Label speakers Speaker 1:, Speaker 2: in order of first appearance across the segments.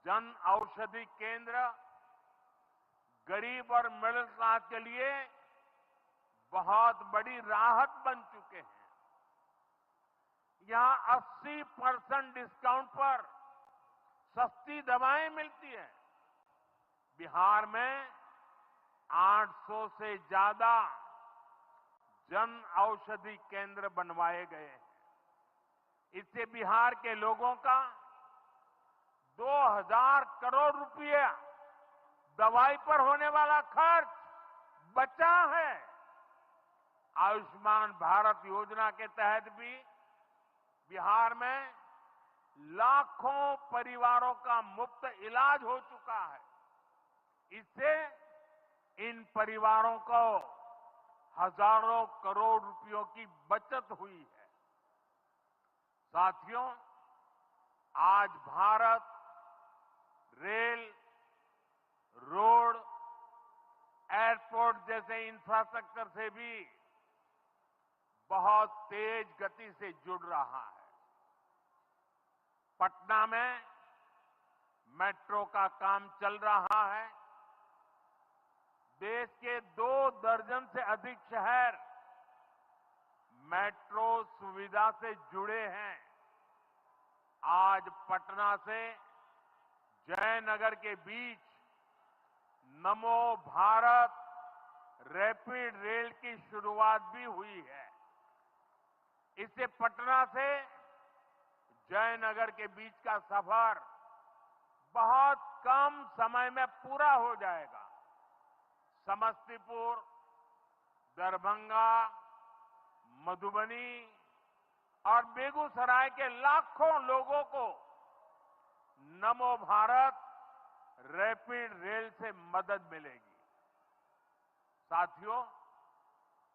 Speaker 1: जन औषधि केंद्र गरीब और मिडिल क्लास के लिए बहुत बड़ी राहत बन चुके हैं। यहां 80% डिस्काउंट पर सस्ती दवाएं मिलती है। बिहार में 800 से ज्यादा जन औषधि केंद्र बनवाए गए हैं। इससे बिहार के लोगों का 2000 करोड़ रुपया दवाई पर होने वाला खर्च बचा है। आयुष्मान भारत योजना के तहत भी बिहार में लाखों परिवारों का मुफ्त इलाज हो चुका है। इससे इन परिवारों को हजारों करोड़ रुपयों की बचत हुई है। साथियों, आज भारत रेल, रोड, एयरपोर्ट जैसे इंफ्रास्ट्रक्चर से भी बहुत तेज गति से जुड़ रहा है। पटना में मेट्रो का काम चल रहा है। देश के 2 दर्जन से अधिक शहर मेट्रो सुविधा से जुड़े हैं। आज पटना से जयनगर के बीच नमो भारत रैपिड रेल की शुरुआत भी हुई है। इससे पटना से जयनगर के बीच का सफर बहुत कम समय में पूरा हो जाएगा। समस्तीपुर, दरभंगा, मधुबनी और बेगूसराय के लाखों लोगों को नमो भारत रैपिड रेल से मदद मिलेगी। साथियों,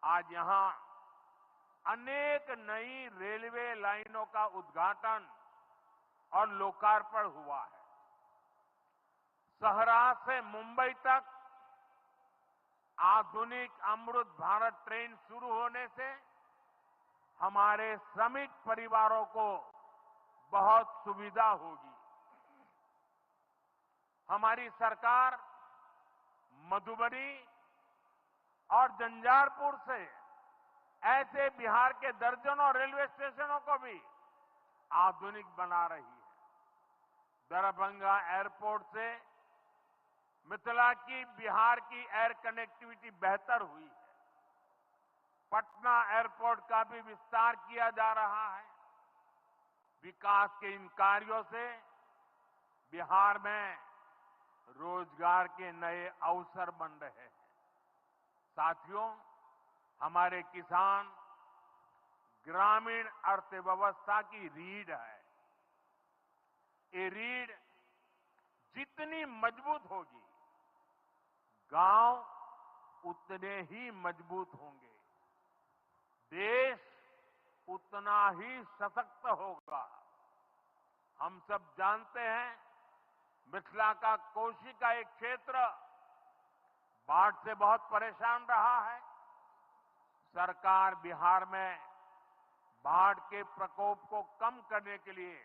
Speaker 1: आज यहां अनेक नई रेलवे लाइनों का उद्घाटन और लोकार्पण हुआ है। सहरा से मुंबई तक आधुनिक अमृत भारत ट्रेन शुरू होने से हमारे श्रमिक परिवारों को बहुत सुविधा होगी। हमारी सरकार मधुबनी और झंझारपुर से ऐसे बिहार के दर्जनों रेलवे स्टेशनों को भी आधुनिक बना रही है। दरभंगा एयरपोर्ट से मिथिला की बिहार की एयर कनेक्टिविटी बेहतर हुई है। पटना एयरपोर्ट का भी विस्तार किया जा रहा है। विकास के इन कार्यों से बिहार में रोजगार के नए अवसर बन रहे हैं। साथियों, हमारे किसान ग्रामीण अर्थव्यवस्था की रीढ़ है। ये रीढ़ जितनी मजबूत होगी, गांव उतने ही मजबूत होंगे, देश उतना ही सशक्त होगा। हम सब जानते हैं, मिथिला का कोशी का एक क्षेत्र बाढ़ से बहुत परेशान रहा है। सरकार बिहार में बाढ़ के प्रकोप को कम करने के लिए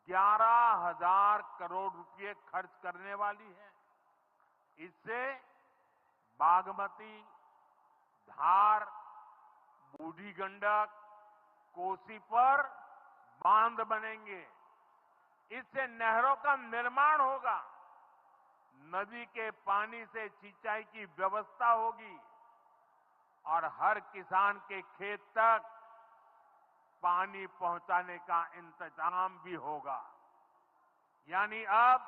Speaker 1: 11,000 करोड़ रुपए खर्च करने वाली है। इससे बागमती, धार, बूढ़ी गंडक, कोसी पर बांध बनेंगे। इससे नहरों का निर्माण होगा, नदी के पानी से सिंचाई की व्यवस्था होगी और हर किसान के खेत तक पानी पहुंचाने का इंतजाम भी होगा। यानी अब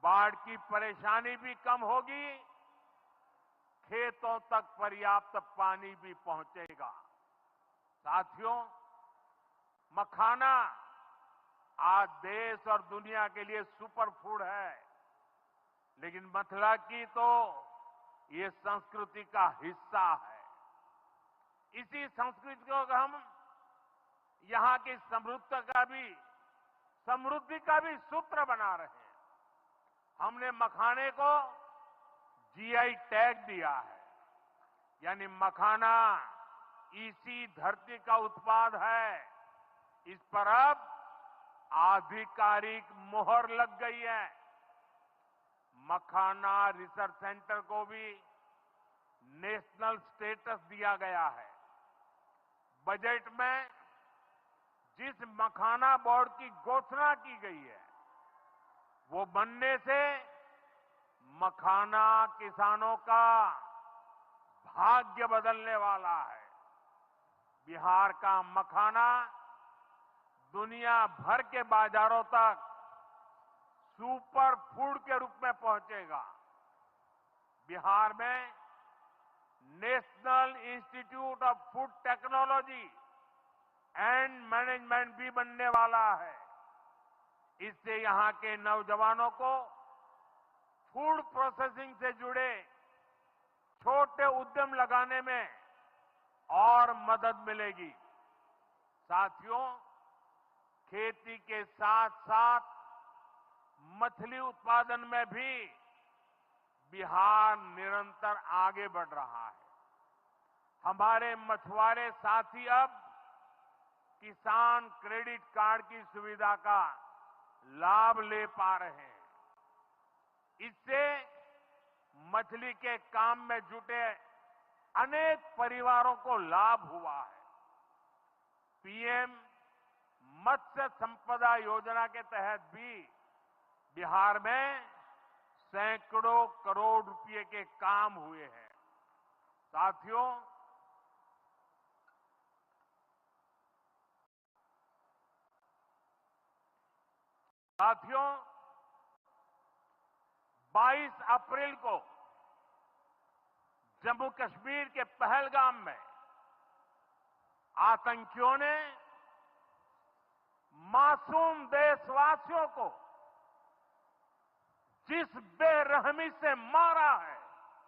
Speaker 1: बाढ़ की परेशानी भी कम होगी, खेतों तक पर्याप्त पानी भी पहुंचेगा। साथियों, मखाना आज देश और दुनिया के लिए सुपर फूड है, लेकिन मिथिला की तो ये संस्कृति का हिस्सा है। इसी संस्कृति को हम यहां की समृद्धि का भी सूत्र बना रहे हैं। हमने मखाने को जीआई टैग दिया है, यानी मखाना इसी धरती का उत्पाद है। इस पर अब आधिकारिक मोहर लग गई है। मखाना रिसर्च सेंटर को भी नेशनल स्टेटस दिया गया है। बजट में जिस मखाना बोर्ड की घोषणा की गई है, वो बनने से मखाना किसानों का भाग्य बदलने वाला है। बिहार का मखाना दुनिया भर के बाजारों तक सुपर फूड के रूप में पहुंचेगा। बिहार में national institute of food technology and management भी बनने वाला है। इससे यहां के नौजवानों को फूड प्रोसेसिंग से जुड़े छोटे उद्यम लगाने में और मदद मिलेगी। साथियों, खेती के साथ साथ मछली उत्पादन में भी बिहार निरंतर आगे बढ़ रहा है। हमारे मछुआरे साथी अब किसान क्रेडिट कार्ड की सुविधा का लाभ ले पा रहे हैं। इससे मछली के काम में जुटे अनेक परिवारों को लाभ हुआ है। पीएम मत्स्य संपदा योजना के तहत भी बिहार में सैकड़ों करोड़ रुपए के काम हुए हैं। साथियों, साथियों 22 अप्रैल को जम्मू कश्मीर के पहलगाम में आतंकियों ने मासूम देशवासियों को जिस बेरहमी से मारा है,